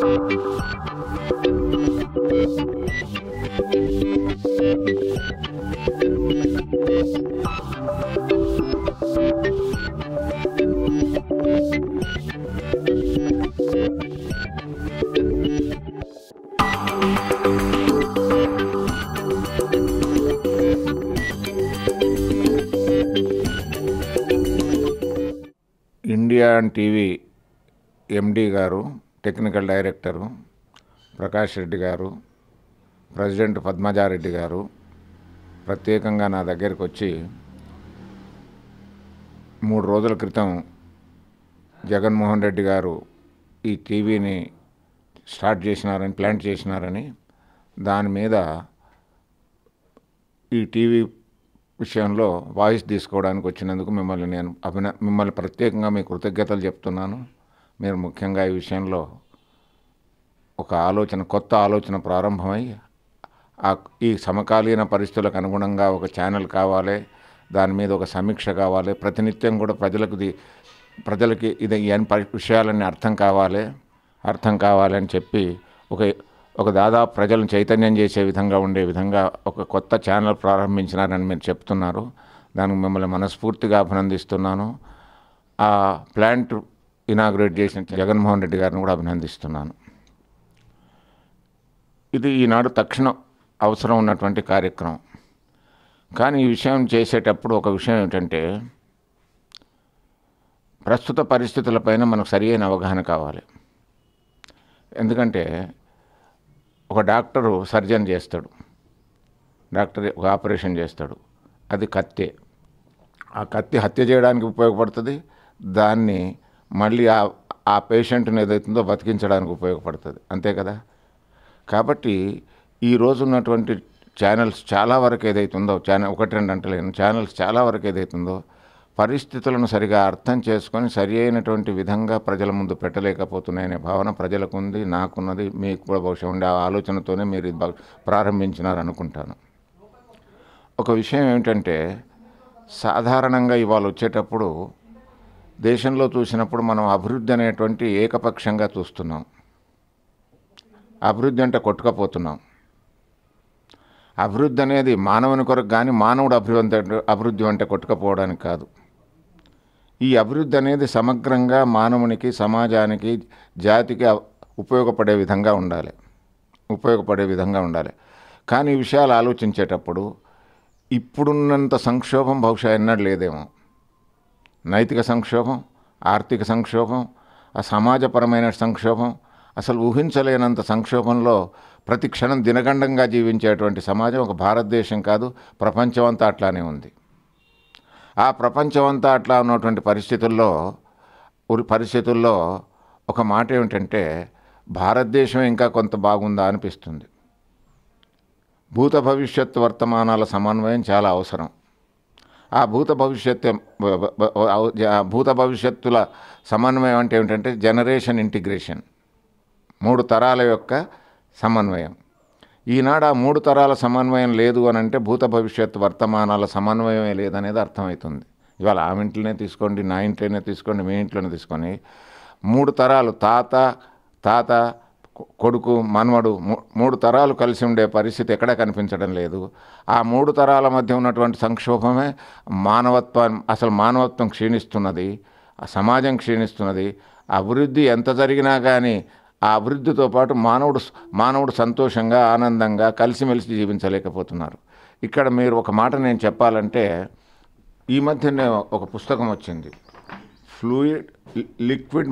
India TV ఎండి గారు, technical director Prakash Reddy గారు, president Padmaja Reddy గారు ప్రత్యేకంగా నా దగ్గరికి వచ్చి 3 రోజుల క్రితం జగన్మోహన్ రెడ్డి గారు ఈ టీవీని స్టార్ట్ చేసినారని, ప్లాంట్ చేసినారని, దాని మీద ఈ టీవీ విషయంలో వాయిస్ తీసుకోవడానికి వచ్చినందుకు మిమ్మల్ని ప్రత్యేకంగా మీ కృతజ్ఞతలు చెప్తున్నాను. మీరు ముఖ్యంగా ఈ విషయంలో కొత్త ఆలోచన ప్రారంభమై ఈ సమకాలీన పరిస్థితులకు అనుగుణంగా ఒక ఛానల్ కావాలి, దాని మీద ఒక సమీక్ష కావాలి, ప్రతినిత్యం కూడా ప్రజలకి ఇది విషయాలన్నీ అర్థం కావాలని చెప్పి ఒక దాదాపు ప్రజలను చైతన్యం చేసే విధంగా ఉండే విధంగా ఒక కొత్త ఛానల్ ప్రారంభించినారని మీరు చెప్తున్నారు. దానికి మిమ్మల్ని మనస్ఫూర్తిగా అభినందిస్తున్నాను. ఆ ప్లాంట్ ఇనాగ్రేట్ చేసిన జగన్మోహన్ రెడ్డి గారిని కూడా అభినందిస్తున్నాను. ఇది ఈనాడు తక్షణం అవసరం ఉన్నటువంటి కార్యక్రమం. కానీ ఈ విషయం చేసేటప్పుడు ఒక విషయం ఏమిటంటే, ప్రస్తుత పరిస్థితులపైన మనకు సరి అయిన అవగాహన కావాలి. ఎందుకంటే ఒక డాక్టరు సర్జన్ చేస్తాడు, ఒక ఆపరేషన్ చేస్తాడు, అది కత్తే. ఆ కత్తి హత్య చేయడానికి ఉపయోగపడుతుంది, దాన్ని మళ్ళీ ఆ పేషెంట్ని ఏదైతుందో బతికించడానికి ఉపయోగపడుతుంది, అంతే కదా. కాబట్టి ఈరోజు ఉన్నటువంటి ఛానల్స్ చాలా వరకు ఏదైతుందో, 1-2 అంటలేను, ఛానల్స్ చాలా వరకు ఏదైతుందో పరిస్థితులను సరిగా అర్థం చేసుకొని సరి అయినటువంటి విధంగా ప్రజల ముందు పెట్టలేకపోతున్నాయనే భావన ప్రజలకు ఉంది, నాకున్నది, మీకు కూడా బహుశా ఉండే ఆ ఆలోచనతోనే మీరు ఇది ప్రారంభించినారనుకుంటాను. ఒక విషయం ఏమిటంటే, సాధారణంగా ఇవాళ వచ్చేటప్పుడు దేశంలో చూసినప్పుడు మనం అభివృద్ధి అనేటువంటి ఏకపక్షంగా చూస్తున్నాం. అభివృద్ధి అంటే కొట్టుకపోతున్నాం. అభివృద్ధి అనేది మానవుని కొరకు కానీ మానవుడు అభివృద్ధి అంటే కొట్టుకపోవడానికి కాదు. ఈ అభివృద్ధి అనేది సమగ్రంగా మానవునికి, సమాజానికి, జాతికి ఉపయోగపడే విధంగా ఉండాలి. కానీ ఈ విషయాలు ఆలోచించేటప్పుడు ఇప్పుడున్నంత సంక్షోభం బహుశా ఎన్నడూ లేదేమో. నైతిక సంక్షోభం, ఆర్థిక సంక్షోభం, ఆ సమాజపరమైన సంక్షోభం, అసలు ఊహించలేనంత సంక్షోభంలో ప్రతి క్షణం దినగండంగా జీవించేటువంటి సమాజం ఒక భారతదేశం కాదు, ప్రపంచం అంతా అట్లానే ఉంది. ఆ ప్రపంచం అంతా అట్లా ఉన్నటువంటి పరిస్థితుల్లో ఒక మాట ఏమిటంటే, భారతదేశం ఇంకా కొంత బాగుందా అనిపిస్తుంది. భూత భవిష్యత్తు వర్తమానాల సమన్వయం చాలా అవసరం. ఆ భూత భవిష్యత్తుల సమన్వయం అంటే ఏమిటంటే జనరేషన్ ఇంటిగ్రేషన్, 3 తరాల యొక్క సమన్వయం. ఈనాడు ఆ 3 తరాల సమన్వయం లేదు అని అంటే భూత భవిష్యత్తు వర్తమానాల సమన్వయమే లేదనేది అర్థమవుతుంది. ఇవాళ ఆమె ఇంట్లోనే తీసుకోండి, నా ఇంట్లోనే తీసుకోండి, మీ ఇంట్లోనే తీసుకొని 3 తరాలు, తాత కొడుకు, మనవడు, 3 తరాలు కలిసి ఉండే పరిస్థితి ఎక్కడా కనిపించడం లేదు. ఆ 3 తరాల మధ్య ఉన్నటువంటి సంక్షోభమే మానవత్వం క్షీణిస్తున్నది, ఆ సమాజం క్షీణిస్తున్నది. అభివృద్ధి ఎంత జరిగినా కానీ ఆ అభివృద్ధితో పాటు మానవుడు సంతోషంగా, ఆనందంగా, కలిసిమెలిసి జీవించలేకపోతున్నారు. ఇక్కడ మీరు ఒక మాట నేను చెప్పాలంటే, ఈ మధ్యనే ఒక పుస్తకం వచ్చింది, లిక్విడ్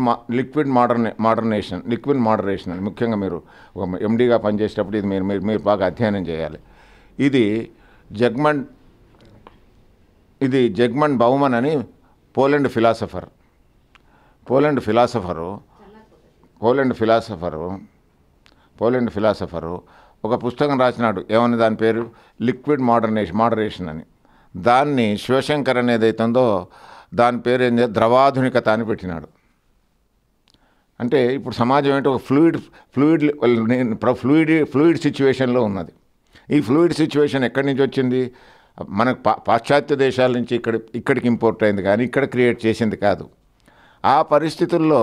మోడరేషన్ అని. ముఖ్యంగా మీరు ఒక ఎండీగా పనిచేసేటప్పుడు ఇది మీరు బాగా అధ్యయనం చేయాలి. ఇది జగ్మండ్ బౌమన్ అని పోలాండ్ ఫిలాసఫరు ఒక పుస్తకం రాసినాడు. ఏమని దాని పేరు? లిక్విడ్ మోడరేషన్ అని. దాన్ని శివశంకర్ అనేది ఏదైతుందో దాని పేరు ఏంది, ద్రవాధునికత అని పెట్టినాడు. అంటే ఇప్పుడు సమాజం ఏంటో ఒక ఫ్లూయిడ్ సిచ్యువేషన్లో ఉన్నది. ఈ ఫ్లూయిడ్ సిచ్యువేషన్ ఎక్కడి నుంచి వచ్చింది? మనకు పాశ్చాత్య దేశాల నుంచి ఇక్కడికి ఇంపోర్ట్ అయింది, కానీ ఇక్కడ క్రియేట్ చేసింది కాదు. ఆ పరిస్థితుల్లో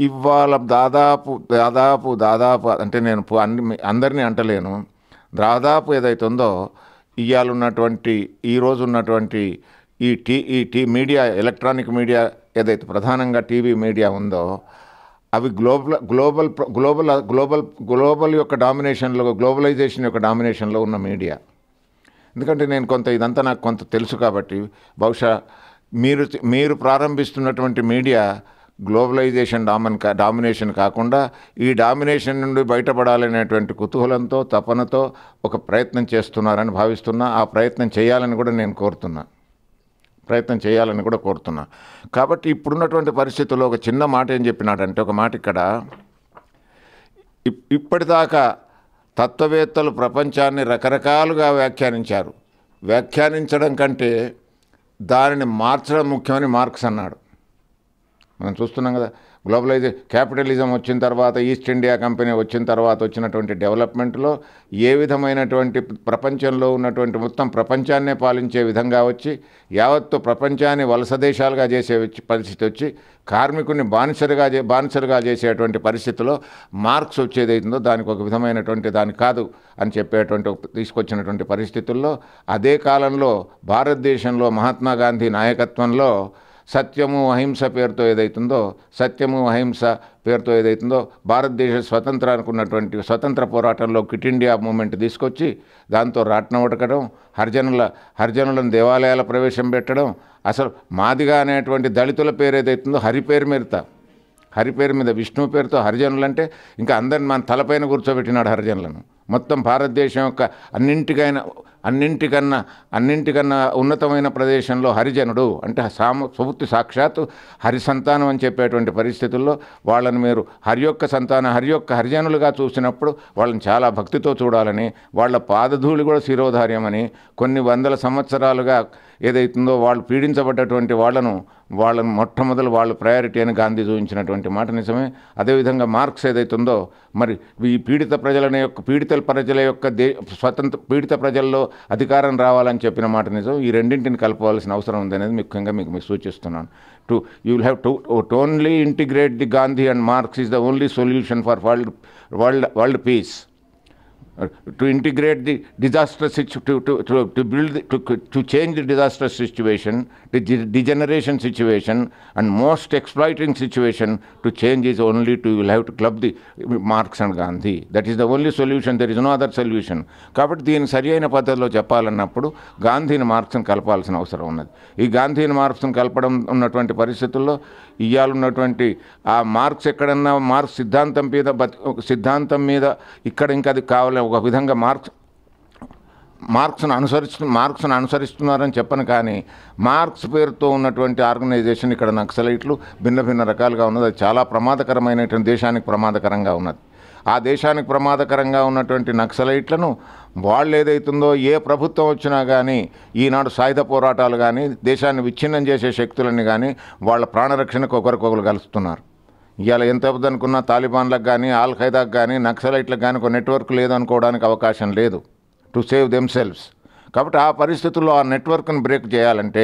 ఇవాళ దాదాపు అంటే నేను అందరినీ అంటలేను, దాదాపు ఏదైతుందో ఇవాళ ఉన్నటువంటి ఈరోజు ఉన్నటువంటి ఈ మీడియా, ఎలక్ట్రానిక్ మీడియా ఏదైతే ప్రధానంగా టీవీ మీడియా ఉందో అవి గ్లోబల్ యొక్క డామినేషన్లో, గ్లోబలైజేషన్ యొక్క డామినేషన్లో ఉన్న మీడియా. ఎందుకంటే నేను ఇదంతా నాకు కొంత తెలుసు కాబట్టి బహుశా మీరు ప్రారంభిస్తున్నటువంటి మీడియా గ్లోబలైజేషన్ డామినేషన్ కాకుండా ఈ డామినేషన్ నుండి బయటపడాలనేటువంటి కుతూహలంతో, తపనతో ఒక ప్రయత్నం చేస్తున్నారని భావిస్తున్నా. ఆ ప్రయత్నం చేయాలని కూడా నేను కోరుతున్నా. కాబట్టి ఇప్పుడున్నటువంటి పరిస్థితుల్లో ఒక చిన్న మాట ఏం చెప్పినాడంటే, ఒక మాట ఇక్కడ, ఇప్పటిదాకా తత్వవేత్తలు ప్రపంచాన్ని రకరకాలుగా వ్యాఖ్యానించారు. వ్యాఖ్యానించడం కంటే దానిని మార్చడం ముఖ్యమని మార్క్స్ అన్నాడు. మనం చూస్తున్నాం కదా, క్యాపిటలిజం వచ్చిన తర్వాత, ఈస్ట్ ఇండియా కంపెనీ వచ్చిన తర్వాత వచ్చినటువంటి డెవలప్మెంట్లో ఏ విధమైనటువంటి ప్రపంచంలో ఉన్నటువంటి మొత్తం ప్రపంచాన్నే పాలించే విధంగా వచ్చి యావత్తు ప్రపంచాన్ని వలస దేశాలుగా చేసే పరిస్థితి వచ్చి కార్మికుని బానిసలుగా చేసేటువంటి పరిస్థితిలో మార్క్స్ వచ్చేదైతుందో దానికి ఒక విధమైనటువంటి దాని కాదు అని చెప్పేటువంటి తీసుకొచ్చినటువంటి పరిస్థితుల్లో, అదే కాలంలో భారతదేశంలో మహాత్మా గాంధీ నాయకత్వంలో సత్యము అహింస పేరుతో ఏదైతుందో భారతదేశ స్వతంత్రానికి ఉన్నటువంటి స్వతంత్ర పోరాటంలో క్విట్ ఇండియా మూమెంట్ తీసుకొచ్చి దాంతో రాట్నం ఉడకడం, హరిజనులను దేవాలయాల ప్రవేశం పెట్టడం, అసలు మాదిగా అనేటువంటి దళితుల పేరు ఏదైతుందో హరి పేరు మీద విష్ణు పేరుతో హరిజనులు అంటే ఇంకా అందరిని మన తలపైన కూర్చోబెట్టినాడు హరిజనులను. మొత్తం భారతదేశం యొక్క అన్నింటికన్నా ఉన్నతమైన ప్రదేశంలో హరిజనుడు అంటే పూర్తి సాక్షాత్తు హరి సంతానం అని చెప్పేటువంటి పరిస్థితుల్లో వాళ్ళని మీరు హరిజనులుగా చూసినప్పుడు వాళ్ళని చాలా భక్తితో చూడాలని, వాళ్ళ పాదధూళి కూడా శిరోధార్యమని, కొన్ని వందల సంవత్సరాలుగా ఏదైతుందో వాళ్ళు పీడించబడ్డటువంటి వాళ్ళను మొట్టమొదలు వాళ్ళ ప్రయారిటీ అని గాంధీ చూపించినటువంటి మాట నిజమే. అదేవిధంగా మార్క్స్ ఏదైతుందో మరి ఈ పీడిత ప్రజల యొక్క పీడిత ప్రజల్లో అధికారం రావాలని చెప్పిన మాట నిజం. ఈ రెండింటిని కలపవలసిన అవసరం ఉందనేది ముఖ్యంగా మీకు సూచిస్తున్నాను. You will have to only integrate the Gandhi and Marx is the only solution for world peace. To integrate the disastrous to change the disastrous situation, the degeneration situation and most exploiting situation, to change is only you will have to club the Marx and Gandhi. That is the only solution. There is no other solution. కాబట్టి దీన్ని సరి అయిన పద్ధతిలో చెప్పాలన్నప్పుడు గాంధీని మార్క్స్ని కలపాల్సిన అవసరం ఉన్నది. ఈ గాంధీని మార్క్స్ని కలపడం ఉన్నటువంటి పరిస్థితుల్లో ఇవాళ ఉన్నటువంటి ఆ మార్క్స్ ఎక్కడన్నా మార్క్స్ సిద్ధాంతం మీద ఇక్కడ ఇంకా అది కావాలి ఒక విధంగా మార్క్స్ను అనుసరిస్తున్నారని చెప్పను. కానీ మార్క్స్ పేరుతో ఉన్నటువంటి ఆర్గనైజేషన్ ఇక్కడ నక్సలైట్లు భిన్న రకాలుగా ఉన్నది. అది చాలా ప్రమాదకరమైనటువంటి దేశానికి ప్రమాదకరంగా ఉన్నది. ఆ దేశానికి ప్రమాదకరంగా ఉన్నటువంటి నక్సలైట్లను వాళ్ళు ఏదైతుందో ఏ ప్రభుత్వం వచ్చినా కానీ ఈనాడు సాయుధ పోరాటాలు కానీ దేశాన్ని విచ్ఛిన్నం చేసే శక్తులని కానీ వాళ్ళ ప్రాణరక్షణకు ఒకరికొకరు కలుస్తున్నారు. ఇవాళ ఎంత వద్దనుకున్నా తాలిబాన్లకు కానీ ఆల్ ఖైదాకు కానీ నక్సలైట్లకు కానీ ఒక నెట్వర్క్ లేదనుకోవడానికి అవకాశం లేదు టు సేవ్ దెమ్సెల్వ్స్. కాబట్టి ఆ పరిస్థితుల్లో ఆ నెట్వర్క్ను బ్రేక్ చేయాలంటే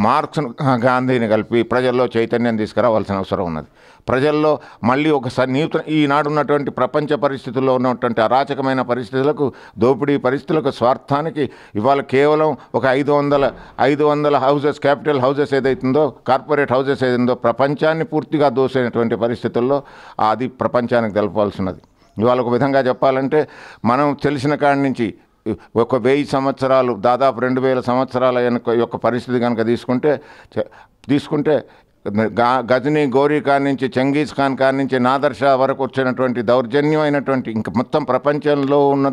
మార్క్స్ను గాంధీని కలిపి ప్రజల్లో చైతన్యం తీసుకురావాల్సిన అవసరం ఉన్నది. ప్రజల్లో మళ్ళీ ఈనాడు ఉన్నటువంటి ప్రపంచ పరిస్థితుల్లో ఉన్నటువంటి అరాచకమైన పరిస్థితులకు, దోపిడీ పరిస్థితులకు, స్వార్థానికి ఇవాళ కేవలం ఒక 500 హౌజెస్, క్యాపిటల్ హౌజెస్ ఏదైతుందో, కార్పొరేట్ హౌజెస్ ఏదైందో ప్రపంచాన్ని పూర్తిగా దోసేటువంటి పరిస్థితుల్లో అది ప్రపంచానికి తెలపాల్సి ఉన్నది. ఇవాళ ఒక విధంగా చెప్పాలంటే మనం తెలిసిన కాడి నుంచి ఒక 1000 సంవత్సరాలు దాదాపు 2000 సంవత్సరాల యొక్క పరిస్థితి కనుక తీసుకుంటే గజనీ గోరీ ఖాన్ నుంచి చెంగీజ్ ఖాన్ కాడి నుంచి నాదర్ షా వరకు వచ్చినటువంటి దౌర్జన్యమైనటువంటి ఇంకా మొత్తం ప్రపంచంలో ఉన్న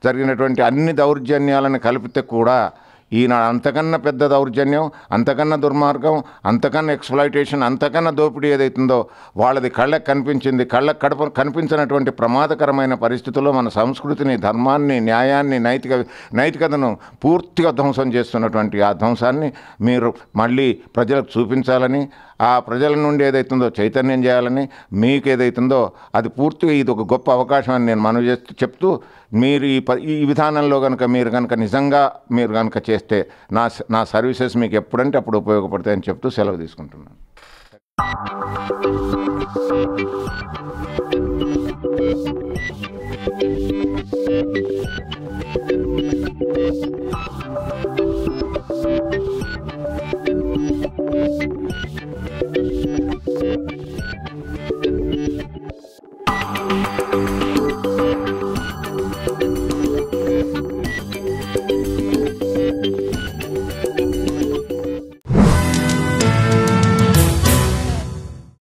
జరిగినటువంటి అన్ని దౌర్జన్యాలను కలిపితే కూడా ఈనాడు అంతకన్నా పెద్ద దౌర్జన్యం, అంతకన్నా దుర్మార్గం, అంతకన్నా ఎక్స్‌ప్లాయిటేషన్, అంతకన్నా దోపిడీ ఏదైతుందో వాళ్ళది కళ్ళకు కనిపించినటువంటి ప్రమాదకరమైన పరిస్థితుల్లో మన సంస్కృతిని, ధర్మాన్ని, న్యాయాన్ని, నైతికతను పూర్తిగా ధ్వంసం చేస్తున్నటువంటి ఆ ధ్వంసాన్ని మీరు మళ్ళీ ప్రజలకు చూపించాలని, ఆ ప్రజల నుండి ఏదైతుందో చైతన్యం చేయాలని, మీకు ఏదైతుందో అది పూర్తిగా ఇది ఒక గొప్ప అవకాశం అని నేను మనవి చెప్తూ, మీరు ఈ విధానంలో నిజంగా మీరు కనుక చేస్తే నా సర్వీసెస్ మీకు ఎప్పుడంటే అప్పుడు ఉపయోగపడతాయని చెప్తూ సెలవు తీసుకుంటున్నాను.